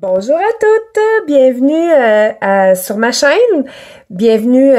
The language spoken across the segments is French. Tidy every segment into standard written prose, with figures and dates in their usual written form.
Bonjour à toutes, bienvenue sur ma chaîne, bienvenue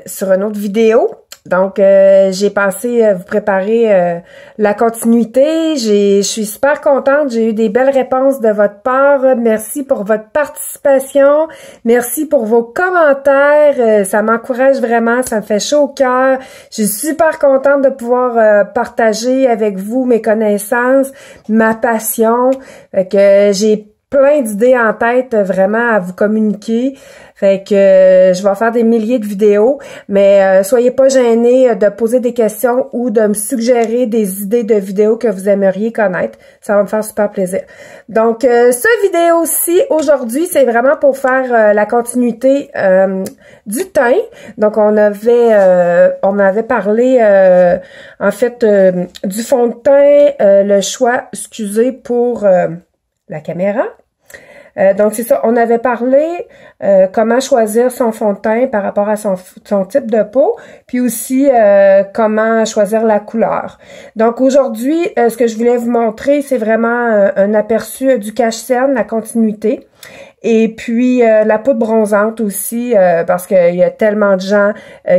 sur une autre vidéo. Donc, j'ai pensé vous préparer la continuité. Je suis super contente, j'ai eu des belles réponses de votre part. Merci pour votre participation, merci pour vos commentaires, ça m'encourage vraiment, ça me fait chaud au cœur. Je suis super contente de pouvoir partager avec vous mes connaissances, ma passion. Fait que j'ai plein d'idées en tête vraiment à vous communiquer. Fait que je vais faire des milliers de vidéos, mais soyez pas gênés de poser des questions ou de me suggérer des idées de vidéos que vous aimeriez connaître. Ça va me faire super plaisir. Donc, cette vidéo-ci, aujourd'hui, c'est vraiment pour faire la continuité du teint. Donc, on avait parlé, en fait, du fond de teint, le choix, excusez pour la caméra. Donc, c'est ça, on avait parlé comment choisir son fond de teint par rapport à son type de peau, puis aussi comment choisir la couleur. Donc, aujourd'hui, ce que je voulais vous montrer, c'est vraiment un aperçu du cache-cerne, la continuité. Et puis, la poudre bronzante aussi, parce qu'il y a tellement de gens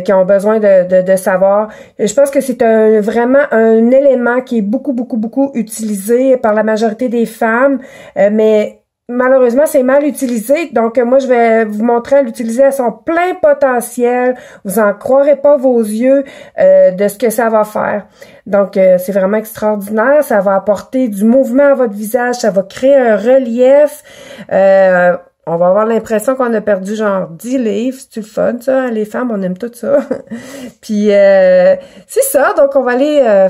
qui ont besoin de savoir. Je pense que c'est vraiment un élément qui est beaucoup utilisé par la majorité des femmes, mais malheureusement, c'est mal utilisé. Donc, moi, je vais vous montrer à l'utiliser à son plein potentiel. Vous en croirez pas vos yeux de ce que ça va faire. Donc, c'est vraiment extraordinaire. Ça va apporter du mouvement à votre visage. Ça va créer un relief. On va avoir l'impression qu'on a perdu genre 10 livres. C'est-tu le fun, ça? Les femmes, on aime tout ça. Puis, c'est ça. Donc, on va aller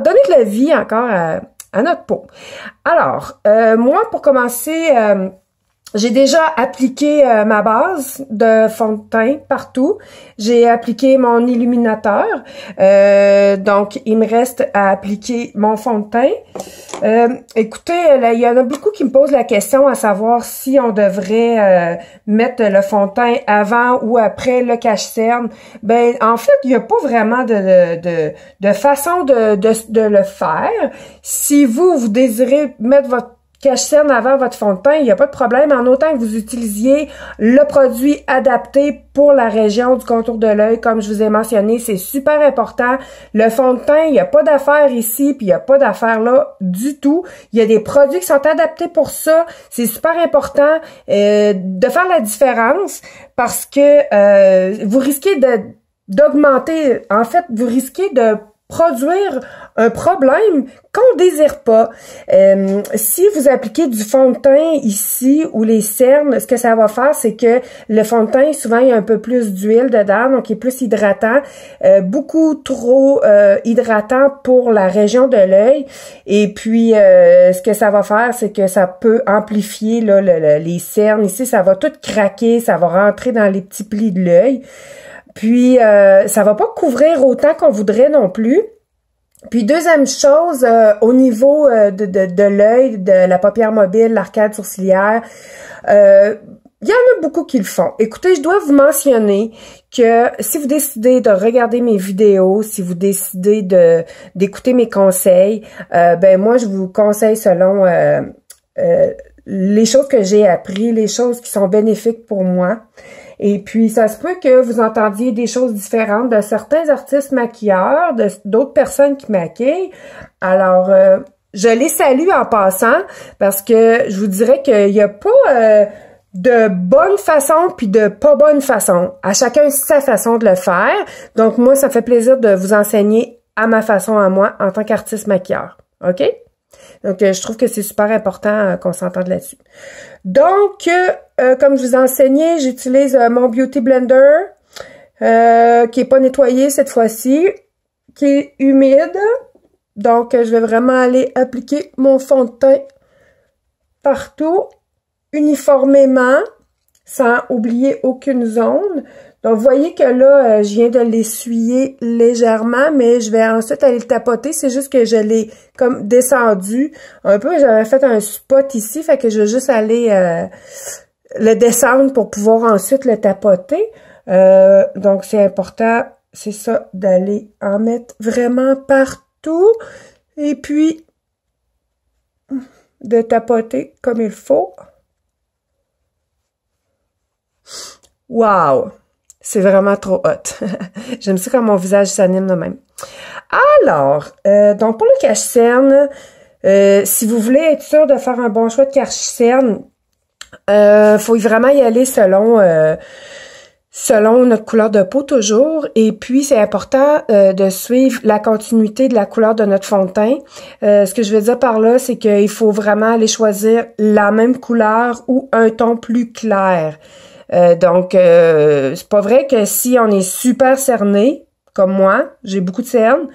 donner de la vie encore à notre peau. Alors, moi, pour commencer, j'ai déjà appliqué ma base de fond de teint partout. J'ai appliqué mon illuminateur. Donc, il me reste à appliquer mon fond de teint. Écoutez, là, il y en a beaucoup qui me posent la question à savoir si on devrait mettre le fond de teint avant ou après le cache-cerne. Ben, en fait, il n'y a pas vraiment de façon de le faire. Si vous désirez mettre votre cache-cerne avant votre fond de teint, il n'y a pas de problème, en autant que vous utilisiez le produit adapté pour la région du contour de l'œil, comme je vous ai mentionné, c'est super important. Le fond de teint, il n'y a pas d'affaire ici, puis il n'y a pas d'affaire là du tout. Il y a des produits qui sont adaptés pour ça. C'est super important de faire la différence parce que vous risquez d'augmenter, en fait, vous risquez de produire un problème qu'on désire pas. Si vous appliquez du fond de teint ici ou les cernes, ce que ça va faire, c'est que le fond de teint, souvent, il y a un peu plus d'huile dedans, donc il est plus hydratant, beaucoup trop hydratant pour la région de l'œil. Et puis, ce que ça va faire, c'est que ça peut amplifier là, les cernes. Ici, ça va tout craquer, ça va rentrer dans les petits plis de l'œil. Puis, ça va pas couvrir autant qu'on voudrait non plus. Puis, deuxième chose, au niveau de l'œil, de la paupière mobile, l'arcade sourcilière, il y en a beaucoup qui le font. Écoutez, je dois vous mentionner que si vous décidez de regarder mes vidéos, si vous décidez d'écouter mes conseils, ben moi, je vous conseille selon les choses que j'ai appris, les choses qui sont bénéfiques pour moi. Et puis, ça se peut que vous entendiez des choses différentes de certains artistes maquilleurs, d'autres personnes qui maquillent. Alors, je les salue en passant parce que je vous dirais qu'il n'y a pas de bonne façon puis de pas bonne façon. À chacun sa façon de le faire. Donc, moi, ça me fait plaisir de vous enseigner à ma façon à moi en tant qu'artiste maquilleur. OK? Donc, je trouve que c'est super important qu'on s'entende là-dessus. Donc, comme je vous ai enseigné, j'utilise mon Beauty Blender, qui est pas nettoyé cette fois-ci, qui est humide. Donc, je vais vraiment aller appliquer mon fond de teint partout, uniformément, sans oublier aucune zone. Donc, vous voyez que là, je viens de l'essuyer légèrement, mais je vais ensuite aller le tapoter. C'est juste que je l'ai comme descendu un peu. J'avais fait un spot ici, fait que je vais juste aller le descendre pour pouvoir ensuite le tapoter. Donc, c'est important, c'est ça, d'aller en mettre vraiment partout. Et puis, de tapoter comme il faut. Wow! C'est vraiment trop hot. J'aime ça quand mon visage s'anime de même. Alors, donc pour le cache-cerne, si vous voulez être sûr de faire un bon choix de cache-cerne, faut vraiment y aller selon notre couleur de peau toujours. Et puis, c'est important de suivre la continuité de la couleur de notre fond de teint. Ce que je veux dire par là, c'est qu'il faut vraiment aller choisir la même couleur ou un ton plus clair. Donc, c'est pas vrai que si on est super cerné, comme moi, j'ai beaucoup de cernes,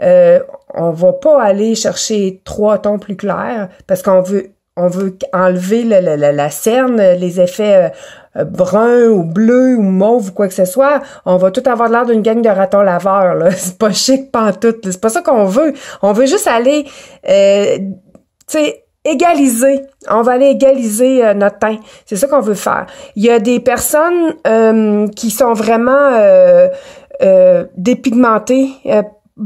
on va pas aller chercher 3 tons plus clairs parce qu'on veut enlever la cerne, les effets bruns ou bleus ou mauve ou quoi que ce soit. On va tout avoir l'air d'une gang de ratons laveurs, là. C'est pas chic pantoute, là. C'est pas ça qu'on veut. On veut juste aller, tu sais, égaliser. On va aller égaliser notre teint. C'est ça qu'on veut faire. Il y a des personnes qui sont vraiment dépigmentées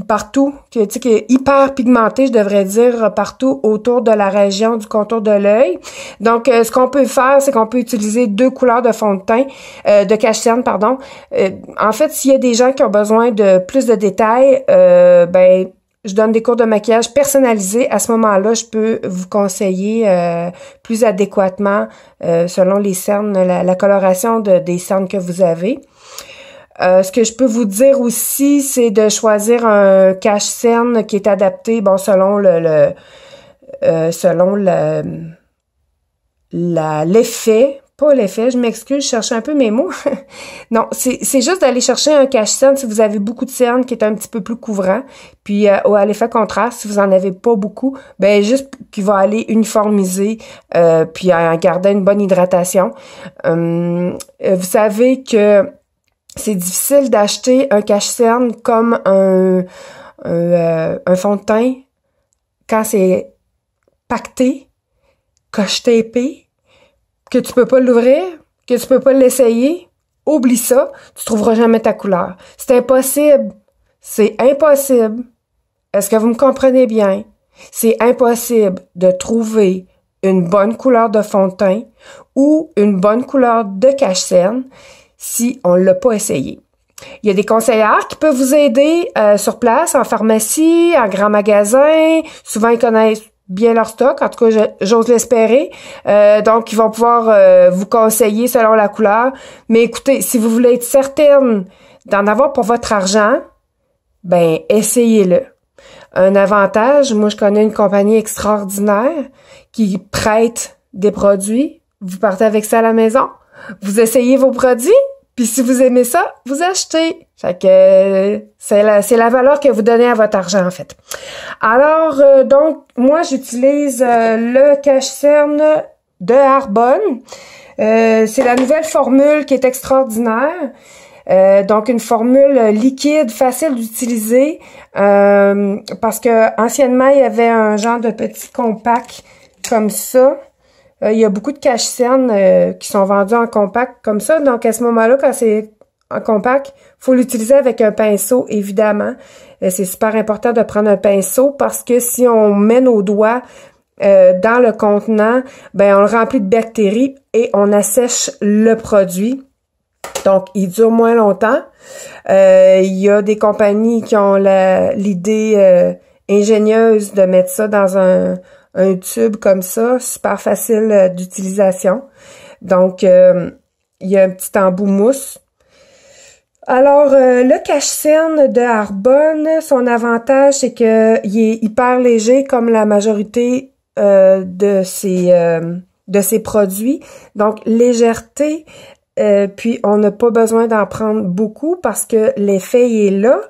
partout, tu sais, qui est hyper pigmentées, je devrais dire, partout autour de la région du contour de l'œil. Donc, ce qu'on peut faire, c'est qu'on peut utiliser 2 couleurs de fond de teint, de cache-cerne, pardon. En fait, s'il y a des gens qui ont besoin de plus de détails, ben je donne des cours de maquillage personnalisés. À ce moment-là, je peux vous conseiller plus adéquatement selon les cernes, la coloration des cernes que vous avez. Ce que je peux vous dire aussi, c'est de choisir un cache-cerne qui est adapté, bon, selon l'effet. Pas l'effet, je m'excuse, je cherche un peu mes mots. Non, c'est juste d'aller chercher un cache-cerne si vous avez beaucoup de cernes qui est un petit peu plus couvrant. Puis à l'effet contraste, si vous en avez pas beaucoup, ben juste qui va aller uniformiser puis en garder une bonne hydratation. Vous savez que c'est difficile d'acheter un cache-cerne comme un fond de teint quand c'est pacté, coche-tapé, que tu peux pas l'ouvrir, que tu peux pas l'essayer. Oublie ça, tu trouveras jamais ta couleur. C'est impossible. C'est impossible. Est-ce que vous me comprenez bien? C'est impossible de trouver une bonne couleur de fond de teint ou une bonne couleur de cache-cerne si on l'a pas essayé. Il y a des conseillères qui peuvent vous aider sur place, en pharmacie, en grand magasin. Souvent, ils connaissent bien leur stock. En tout cas, j'ose l'espérer. Donc, ils vont pouvoir vous conseiller selon la couleur. Mais écoutez, si vous voulez être certaine d'en avoir pour votre argent, ben essayez-le. Un avantage, moi, je connais une compagnie extraordinaire qui prête des produits. Vous partez avec ça à la maison. Vous essayez vos produits, puis si vous aimez ça, vous achetez. Fait que c'est la valeur que vous donnez à votre argent, en fait. Alors, donc, moi, j'utilise le cache-cerne de Arbonne. C'est la nouvelle formule qui est extraordinaire. Donc, une formule liquide, facile d'utiliser, parce que anciennement, il y avait un genre de petit compact comme ça. Il y a beaucoup de cache-cerne qui sont vendus en compact comme ça. Donc, à ce moment-là, quand c'est en compact, faut l'utiliser avec un pinceau, évidemment. C'est super important de prendre un pinceau parce que si on met nos doigts dans le contenant, ben on le remplit de bactéries et on assèche le produit. Donc, il dure moins longtemps. Il y a des compagnies qui ont l'idée ingénieuse de mettre ça dans un tube comme ça, super facile d'utilisation. Donc, il y a un petit embout mousse. Alors, le cache-cerne de Arbonne, son avantage, c'est qu'il est hyper léger comme la majorité de ses produits. Donc, légèreté, puis on n'a pas besoin d'en prendre beaucoup parce que l'effet est là.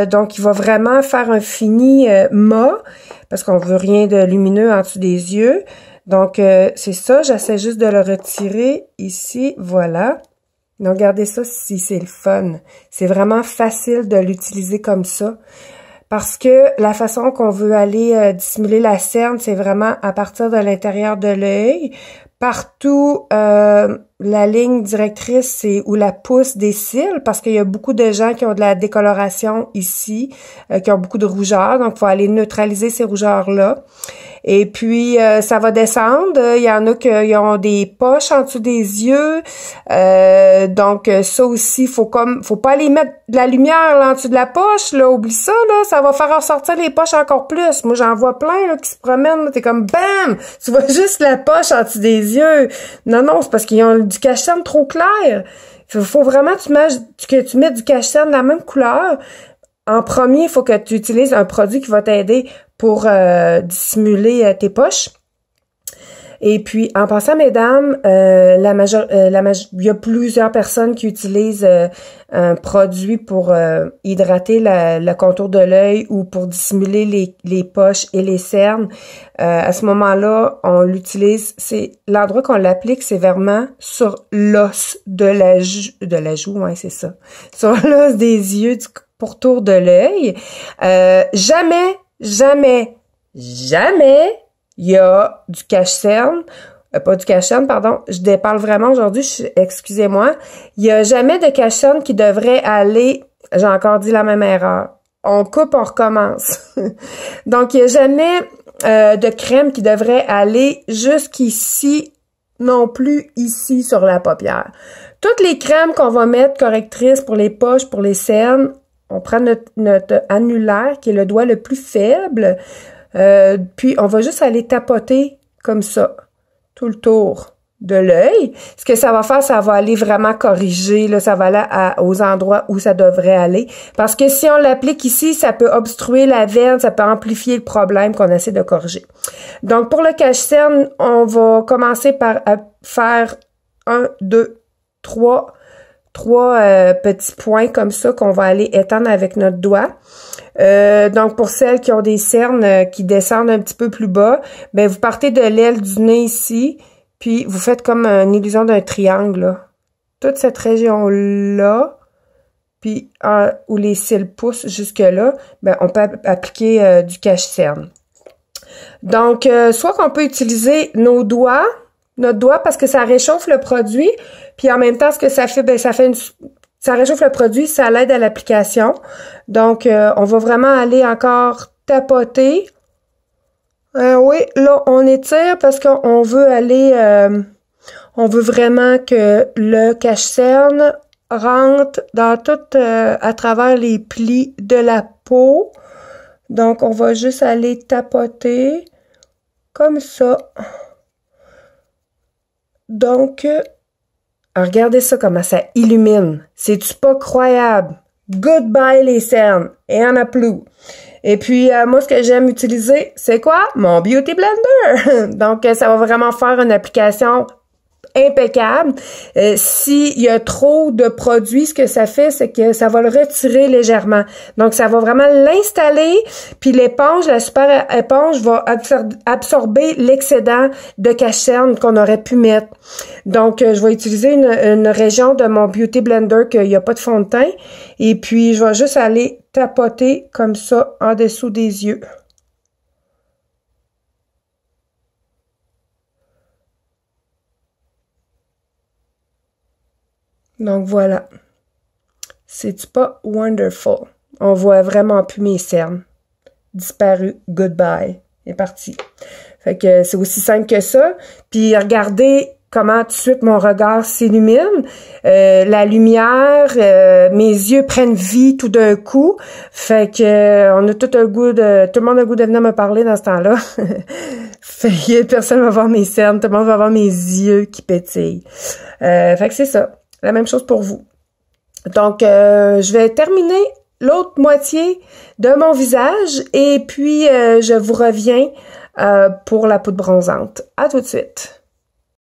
Donc, il va vraiment faire un fini mat parce qu'on veut rien de lumineux en dessous des yeux. Donc, c'est ça. J'essaie juste de le retirer ici. Voilà. Donc, regardez ça si c'est le fun. C'est vraiment facile de l'utiliser comme ça. Parce que la façon qu'on veut aller dissimuler la cerne, c'est vraiment à partir de l'intérieur de l'œil. Partout, la ligne directrice, c'est où la pousse des cils, parce qu'il y a beaucoup de gens qui ont de la décoloration ici, qui ont beaucoup de rougeurs, donc il faut aller neutraliser ces rougeurs-là. Et puis, ça va descendre. Il y en a qui ont des poches en dessous des yeux. Donc, ça aussi, faut pas aller mettre de la lumière là, en dessous de la poche, là. Oublie ça, là. Ça va faire ressortir les poches encore plus. Moi, j'en vois plein, là, qui se promènent, là. T'es comme, bam! Tu vois juste la poche en dessous des yeux. Non, c'est parce qu'ils ont du cache-cerne trop clair. Faut vraiment que tu mettes du cache-cerne de la même couleur. En premier, il faut que tu utilises un produit qui va t'aider pour dissimuler tes poches. Et puis, en passant, mesdames, il y a plusieurs personnes qui utilisent un produit pour hydrater le contour de l'œil ou pour dissimuler les poches et les cernes. À ce moment-là, on l'utilise. C'est l'endroit qu'on l'applique, c'est vraiment sur l'os de la joue, ouais, c'est ça. Sur l'os des yeux du pourtour de l'œil. Jamais, il y a du cache-cerne, pas du cache-cerne, pardon, je déparle vraiment aujourd'hui, excusez-moi. Il y a jamais de cache-cerne qui devrait aller, j'ai encore dit la même erreur, on coupe, on recommence. Donc, il y a jamais de crème qui devrait aller jusqu'ici, non plus ici sur la paupière. Toutes les crèmes qu'on va mettre correctrices pour les poches, pour les cernes, on prend notre annulaire, qui est le doigt le plus faible, puis on va juste aller tapoter comme ça, tout le tour de l'œil. Ce que ça va faire, ça va aller vraiment corriger, là, ça va aller aux endroits où ça devrait aller. Parce que si on l'applique ici, ça peut obstruer la veine, ça peut amplifier le problème qu'on essaie de corriger. Donc, pour le cache-cerne, on va commencer par faire 1, 2, 3 petits points comme ça qu'on va aller étendre avec notre doigt. Donc, pour celles qui ont des cernes qui descendent un petit peu plus bas, ben vous partez de l'aile du nez ici, puis vous faites comme une illusion d'un triangle, là. Toute cette région-là, puis où les cils poussent jusque-là, ben on peut appliquer du cache-cerne. Donc, soit qu'on peut utiliser notre doigt parce que ça réchauffe le produit, puis en même temps, ce que ça fait, ben ça réchauffe le produit, ça l'aide à l'application. Donc, on va vraiment aller encore tapoter. Oui, là, on étire parce qu'on veut aller, on veut vraiment que le cache-cerne rentre dans à travers les plis de la peau. Donc, on va juste aller tapoter comme ça. Donc, regardez ça, comment ça illumine. C'est-tu pas croyable? Goodbye les cernes. Et il y en a plus. Et puis, moi, ce que j'aime utiliser, c'est quoi? Mon Beauty Blender. Donc, ça va vraiment faire une application impeccable. S'il y a trop de produits, ce que ça fait, c'est que ça va le retirer légèrement. Donc, ça va vraiment l'installer, puis l'éponge, la super éponge, va absorber l'excédent de cache-cerne qu'on aurait pu mettre. Donc, je vais utiliser une région de mon Beauty Blender qu'il n'y a pas de fond de teint, et puis je vais juste aller tapoter comme ça en dessous des yeux. Donc, voilà. C'est-tu pas wonderful? On voit vraiment plus mes cernes. Disparu. Goodbye. C'est parti. Fait que c'est aussi simple que ça. Puis, regardez comment tout de suite mon regard s'illumine. La lumière, mes yeux prennent vie tout d'un coup. Fait que on a tout le monde a le goût de venir me parler dans ce temps-là. Fait que personne va voir mes cernes. Tout le monde va voir mes yeux qui pétillent. Fait que c'est ça. La même chose pour vous. Donc, je vais terminer l'autre moitié de mon visage et puis je vous reviens pour la poudre bronzante. À tout de suite.